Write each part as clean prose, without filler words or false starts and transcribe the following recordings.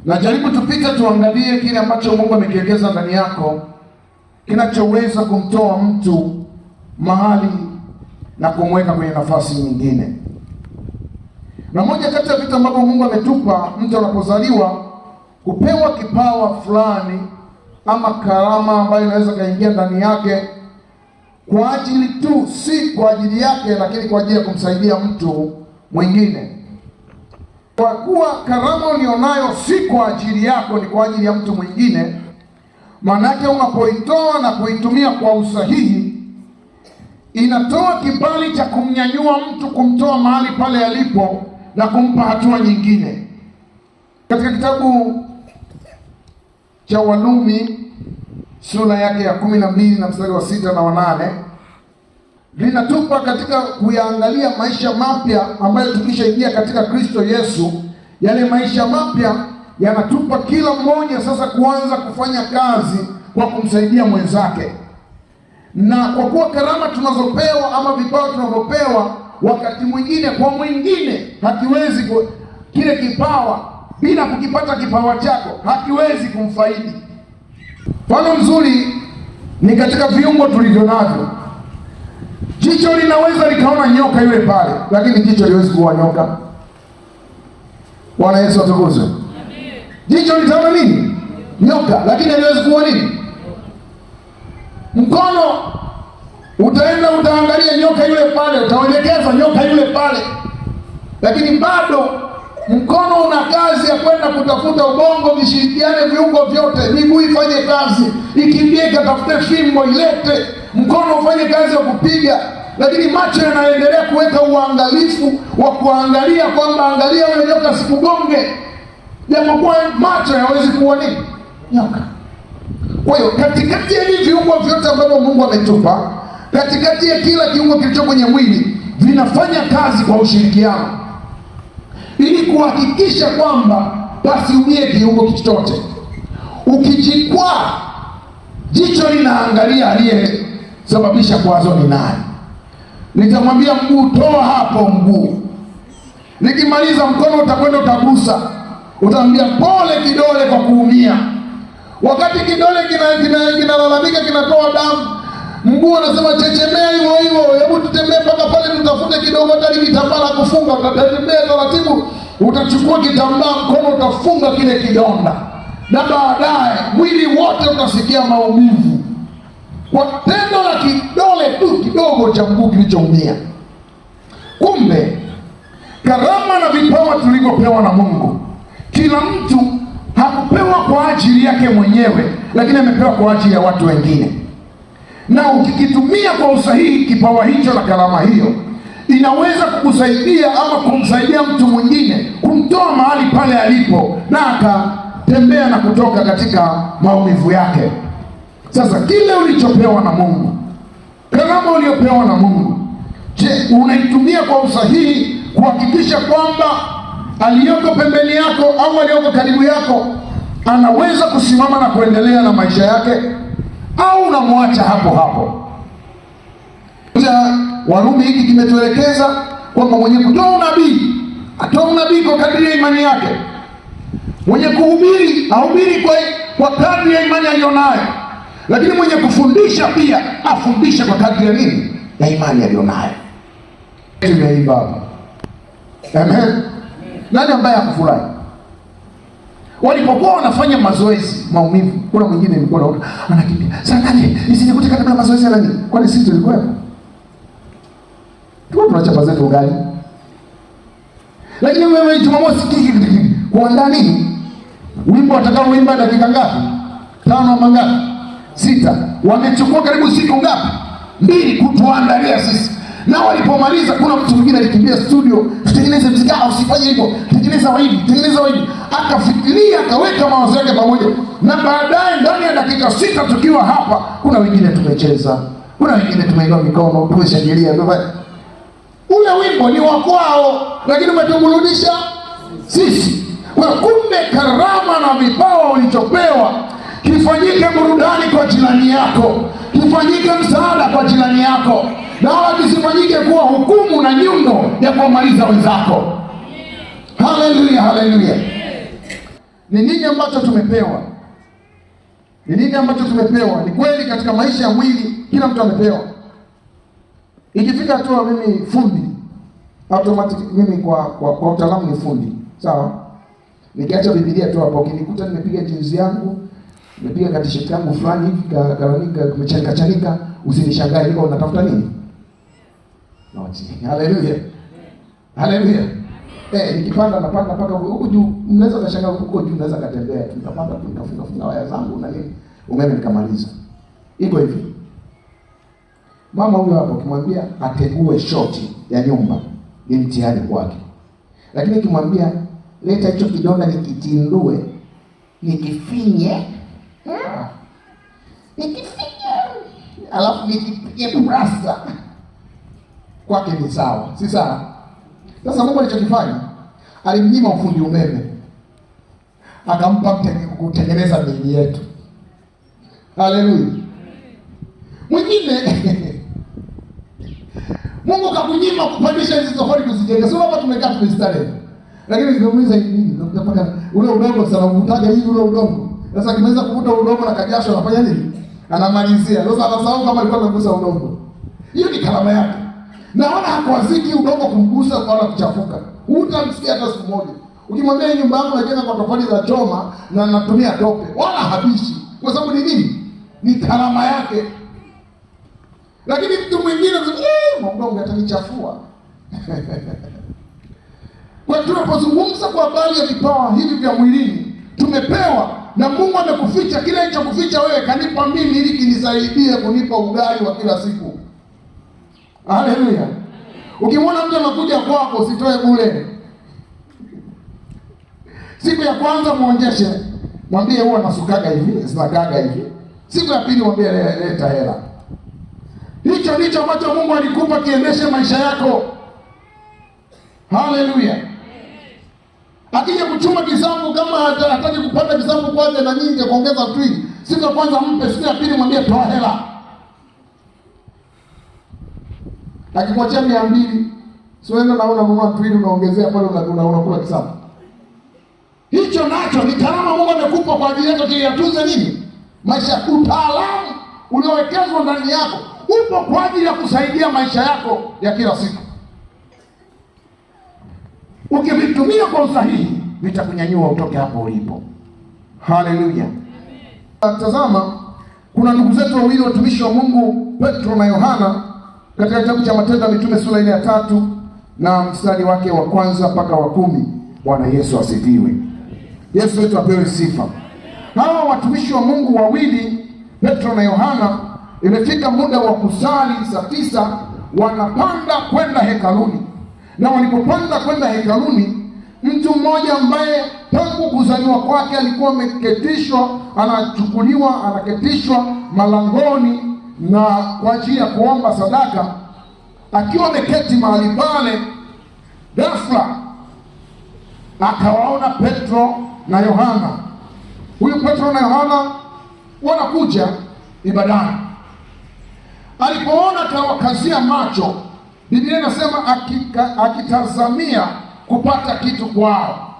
Na jaribu tupite tuangalie kile ambacho Mungu amekiwekeza ndani yako kinachoweza kumtoa mtu mahali na kumweka kwenye nafasi nyingine. Na moja kati ya vitu ambavyo Mungu ametupa, mtu anapozaliwa kupewa kipawa fulani ama karama ambayo inaweza kaingia ndani yake kwa ajili tu, si kwa ajili yake, lakini kwa ajili ya kumsaidia mtu mwingine. Kwa kuwa karama ulionayo si kwa ajili yako, ni kwa ajili ya mtu mwingine, maana yake unapoitoa na kuitumia kwa usahihi, inatoa kibali cha kumnyanyua mtu, kumtoa mahali pale alipo na kumpa hatua nyingine. Katika kitabu cha Warumi sura yake ya 12 na mstari wa 6 na wa 8 linatupa katika kuyaangalia maisha mapya ambayo tukishaingia katika Kristo Yesu, yale maisha mapya yanatupa kila mmoja sasa kuanza kufanya kazi kwa kumsaidia mwenzake. Na kwa kuwa karama tunazopewa ama vipawa tunavyopewa, wakati mwingine kwa mwingine hakiwezi kile kipawa, bila kukipata kipawa chako hakiwezi kumfaidi. Mfano mzuri ni katika viungo tulivyo navyo. Jicho linaweza likaona nyoka yule pale, lakini jicho haliwezi kuwa nyoka. Bwana Yesu atukuzwe. Jicho litaona nini? Nyoka, lakini haliwezi kuwa nini? Mkono utaenda utaangalia nyoka yule pale, utaelekeza nyoka yule pale, lakini bado mkono una kazi ya kwenda kutafuta ubongo vishirikiane, viungo vyote, miguu ifanye kazi, ikimbie ikatafute fimbo ilete, mkono ufanye kazi ya kupiga, lakini macho yanaendelea kuweka uangalifu wa kuangalia kwamba angalia yule nyoka sikugonge, japokuwa macho hayawezi kuwa nini? Nyoka. Kwa hiyo katikati ya hivi viungo vyote ambavyo Mungu ametupa, katikati ya kila kiungo kilicho kwenye mwili, vinafanya kazi kwa ushirikiano ili kuhakikisha kwamba pasiumie kiungo chochote. Ukijikwaa, jicho linaangalia aliyesababisha kwazo ni nani. Nitamwambia mguu, toa hapo mguu. Nikimaliza mkono utakwenda utagusa, utamwambia pole kidole kwa kuumia. Wakati kidole kinalalamika kinatoa damu, mguu anasema chechemea hivyo hivyo, hebu tutembee mpaka pale tutafute kidogo hata kitambaa kufunga. Utatembea taratibu, utachukua kitambaa, mkono utafunga kile kidonda, na baadaye mwili wote utasikia maumivu kwa tendo la kidole tu kidogo cha mguu kilichoumia. Kumbe karama na vipawa tulivyopewa na Mungu, kila mtu hakupewa kwa ajili yake mwenyewe, lakini amepewa kwa ajili ya watu wengine. Na ukikitumia kwa usahihi kipawa hicho na karama hiyo, inaweza kukusaidia ama kumsaidia mtu mwingine, kumtoa mahali pale alipo na akatembea na kutoka katika maumivu yake. Sasa kile ulichopewa na Mungu, karama uliopewa na Mungu, je, unaitumia kwa usahihi kuhakikisha kwamba aliyoko pembeni yako au aliyoko karibu yako anaweza kusimama na kuendelea na maisha yake, au unamwacha hapo hapo? Warumi hiki kimetuelekeza kwamba mwenye kutoa unabii atoa unabii kwa kadri ya imani yake, mwenye kuhubiri ahubiri kwa kadri ya imani aliyonayo, lakini mwenye kufundisha pia afundishe kwa kadri ya nini? Ya imani aliyonayo. Tumeimba. Amen. Nani ambaye hakufurahi walipokuwa wanafanya mazoezi? Maumivu. Kuna mwingine alikuwa anaona anakimbia, sasa nani nisikute katika mazoezi ya nani? Kwani sisi tulikuwa tunachapa zetu gani? Lakini wewe Jumamosi kuandaa nini? Wimbo watakaoimba dakika ngapi? 5 ama ngapi? 6. Wamechukua karibu siku ngapi? 2 kutuandalia sisi. Na walipomaliza, kuna mtu mwingine alikimbia studio, tutengeneze muziki. Usifanye hivyo, tengeneza hivi. Akafikiria, akaweka mawazo yake pamoja, na baadaye ndani ya dakika 6 tukiwa hapa, kuna wengine tumecheza, kuna wengine tumeinua mikono, tumeshangilia. Ule wimbo ni wa kwao, lakini umetuburudisha sisi. Kwa kumbe karama na vipawa ulichopewa kifanyike burudani kwa jirani yako, kifanyike msaada kwa jirani yako, na wala kisifanyike kuwa hukumu na nyundo ya kuwamaliza wenzako. Haleluya, haleluya. Ni nini ambacho tumepewa? Ni nini ambacho tumepewa? Ni kweli katika maisha ya mwili kila mtu amepewa. Ikifika tu mimi fundi, automatic mimi kwa utaalamu ni fundi. Sawa? Nikiacha Biblia tu hapo, ukinikuta nimepiga jinsi yangu, nimepiga katisheti yangu fulani hivi kalanika kumechanika, usinishangae niko unatafuta nini? Haleluya. Haleluya. Nikipanda napanda mpaka huko juu, mnaweza kashangaa huko juu, naweza katembea tu, nikapanda tu, nikafunga waya zangu na nini, umeme nikamaliza. Iko hivi. Mama huyo hapo kimwambia ategue shoti ya nyumba, ni mtihani kwake. Lakini kimwambia leta hicho kidonda nikitindue, nikifinye, alafu nikipige plasta, kwake ni sawa, si sawa? Sasa Mungu alichokifanya, alimnyima ufundi umeme, akampa kutengeneza miili yetu. Haleluya. Mwingine Mungu kakunyima kupandisha hizo tofali kuzijenga. Sio hapa tumekaa tumestarehe. Lakini nikimuuliza hivi, unataka ule udongo sana uvutaje hivi ule udongo. Sasa kimeweza kuvuta udongo na kajasho anafanya nini? Anamalizia. Sasa anasahau kama alikuwa amegusa udongo. Hiyo ni karama yake. Naona hakuaziki udongo kumgusa wala kuchafuka. Hutamsikia hata siku moja. Ukimwambia nyumba yangu najenga kwa tofali za choma na natumia tope, wala habishi. Kwa sababu ni nini? Ni karama yake. Lakini mtu mwingine udongo atanichafua. Kwa tunapozungumza kwa habari ya vipawa hivi vya mwilini, tumepewa na Mungu amekuficha. Kile alichokuficha wewe kanipa mimi ili kinisaidie kunipa ugali wa kila siku. Haleluya. Ukimwona mtu anakuja kwako usitoe bure. Siku ya kwanza muonjeshe, mwambie huwa nasukaga hivi, zinakaga hivi. Siku ya pili mwambie leta hela. Hicho ndicho ambacho Mungu alikupa kiendeshe maisha yako. Haleluya. Akija kuchuma kisambu, kama hataki kupata kisambu kwanza na nyingi kuongeza twili, siku ya kwanza mpe, siku ya pili mwambie toa hela. Akimwachia 200, sio ndio naona mama twili unaongezea pale unakula kisambu. Hicho nacho ni karama Mungu amekupa kwa ajili yako ili yatuze nini? Maisha, utaalamu uliowekezwa ndani yako. Upo kwa ajili ya kusaidia maisha yako ya kila siku. Ukivitumia kwa usahihi, vitakunyanyua utoke hapo ulipo. Haleluya. Tazama, kuna ndugu zetu wawili watumishi wa Mungu, Petro na Yohana, katika kitabu cha Matendo ya Mitume sura ile ya 3 na mstari wake wa 1 mpaka wa 10. Bwana Yesu asifiwe. Yesu wetu apewe sifa. Hawa watumishi wa Mungu wawili, Petro na Yohana, imefika muda wa kusali saa 9, wanapanda kwenda hekaluni. Na walipopanda kwenda hekaluni, mtu mmoja ambaye tangu kuzaliwa kwake alikuwa ameketishwa, anaketishwa malangoni na kwa ajili ya kuomba sadaka, akiwa ameketi mahali pale, ghafla akawaona Petro na Yohana. Huyu Petro na Yohana wanakuja ibadani. Alipoona akawakazia macho. Biblia inasema akitazamia kupata kitu kwao.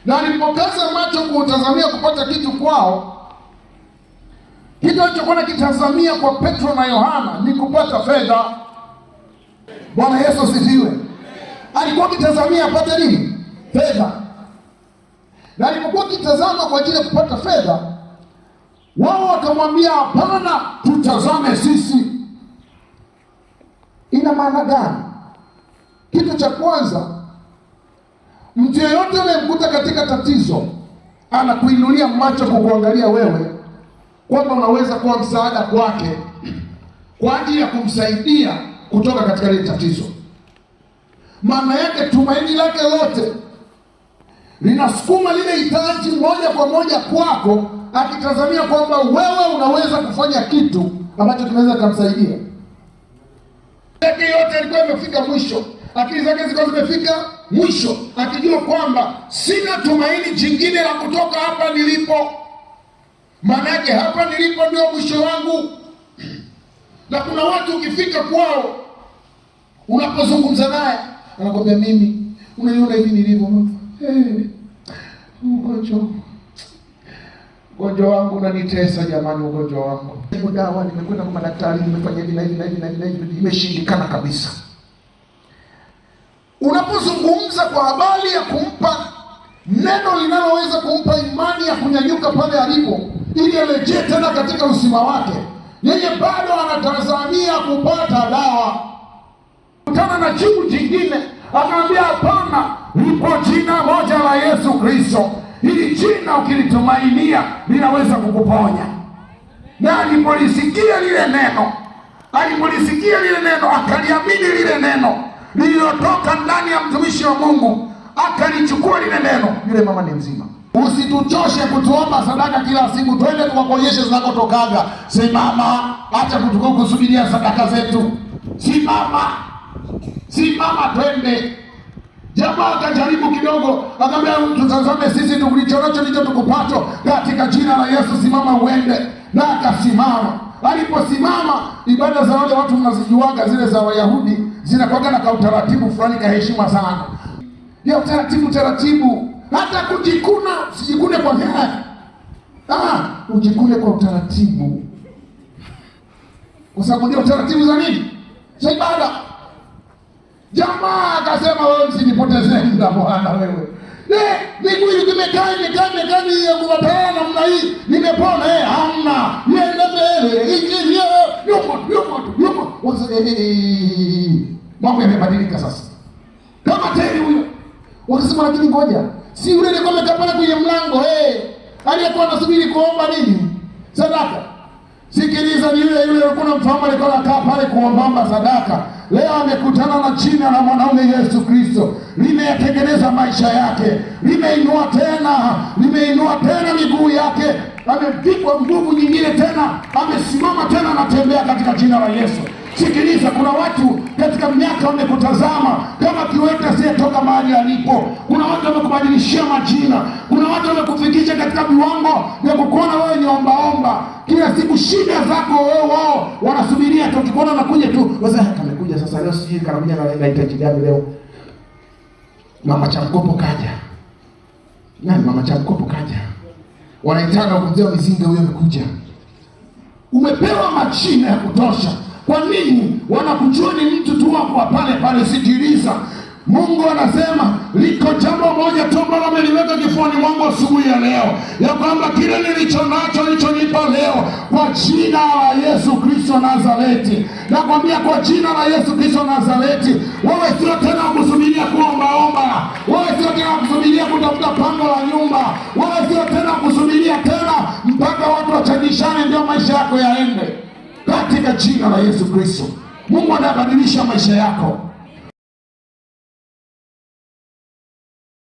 Na alipokaza macho kutazamia kupata kitu kwao, kitu alichokuwa kitazamia kwa Petro na Yohana ni kupata fedha. Bwana Yesu asifiwe. Alikuwa kitazamia apate nini? Fedha. Na alipokuwa kitazama kwa ajili ya kupata fedha, wao wakamwambia hapana, tutazame sisi. Ina maana gani? Kitu cha kwanza, mtu yeyote anayemkuta katika tatizo anakuinulia macho kukuangalia wewe kwamba unaweza kuwa msaada kwake kwa ajili ya kumsaidia kutoka katika ile tatizo. Maana yake tumaini lake lote linasukuma lile hitaji moja kwa moja kwako, akitazamia kwamba wewe unaweza kufanya kitu ambacho kinaweza kumsaidia. Yake yote alikuwa imefika mwisho, akili zake zilikuwa zimefika mwisho, akijua kwamba sina tumaini jingine la kutoka hapa nilipo. Maana yake hapa nilipo ndio mwisho wangu. Na kuna watu ukifika kwao, unapozungumza naye anakwambia mimi unaniona hivi nilivyo. Ugonjwa wangu unanitesa jamani, ugonjwa wangu. Dawa nimekwenda kwa madaktari, nimefanya hivi na hivi na hivi na hivi, imeshindikana kabisa. Unapozungumza kwa habari ya kumpa neno linaloweza kumpa imani ya kunyanyuka pale alipo ili arejee tena katika uzima wake, yeye bado anatazamia kupata dawa. Kutana na jibu jingine, akamwambia hapana, lipo jina moja la Yesu Kristo. Hili jina ukilitumainia linaweza kukuponya. Na alipolisikia lile neno, akaliamini lile neno lililotoka ndani ya mtumishi wa Mungu, akalichukua lile neno, yule mama ni mzima. Usituchoshe kutuomba sadaka kila siku, twende tukakuonyeshe zinakotokaga. Simama, acha kusubiria sadaka zetu. Simama twende. Jamaa akajaribu kidogo, akamwambia tutazame sisi tukulicho nacho ndicho tukupacho, katika jina la Yesu simama uende. Na akasimama. Aliposimama, ibada za wale watu mnazijuaga zile za Wayahudi zinakuwa na utaratibu fulani ka heshima sana. Ya taratibu. Hata kujikuna, usijikune kwa haya. Ujikune kwa utaratibu. Kwa sababu ndio taratibu za nini? Za ibada. Jamaa akasema wewe msinipotezee muda Bwana wewe. Miguu imekaa ya kuwatana namna hii. Nimepona hamna. Niende mbele. Yumo. Mambo yamebadilika sasa. Kama tayari huyo. Wakasema lakini ngoja. Si yule alikuwa amekaa pale kwenye mlango aliyekuwa anasubiri kuomba nini? Sadaka. Sikiliza, ni yule alikuwa mfahamu, alikuwa anakaa pale kuomba sadaka. Leo amekutana na jina la mwanaume Yesu Kristo. Limeyatengeneza maisha yake. Limeinua tena miguu yake. Amevikwa nguvu nyingine tena. Amesimama tena, anatembea katika jina la Yesu. Sikiliza, kuna watu katika miaka wamekutazama kama kiwete asiyetoka mahali alipo. Kuna watu wamekubadilishia majina. Kuna watu wamekufikisha katika viwango vya kukuona wewe ni ombaomba. Kila siku shida zako wewe wao wanasubiria tu, ukikuona nakuja tu. Sasa kamekuja sasa leo, sijui kanakuja na anahitaji gani leo. Mama Chamkopo kaja. Nani mama Chamkopo kaja? Wanaitaka kumzea mizinga, huyo amekuja. Umepewa majina ya kutosha. Kwa nini wanakujua ni mtu tu wako pale? Sikiliza, Mungu anasema liko jambo moja tu ambalo ameliweka kifuani mwangu asubuhi ya leo, ya kwamba kile nilicho nacho alichonipa leo, kwa jina la Yesu Kristo Nazareti. Nakwambia kwa jina la Yesu Kristo Nazareti, wewe sio tena kusubiria kuombaomba. Wewe sio tena kusubiria kutafuta pango la nyumba. Wewe sio tena kusubiria mpaka watu wachangishane ndio maisha yako yaende. Katika jina la Yesu Kristo, Mungu anabadilisha maisha yako.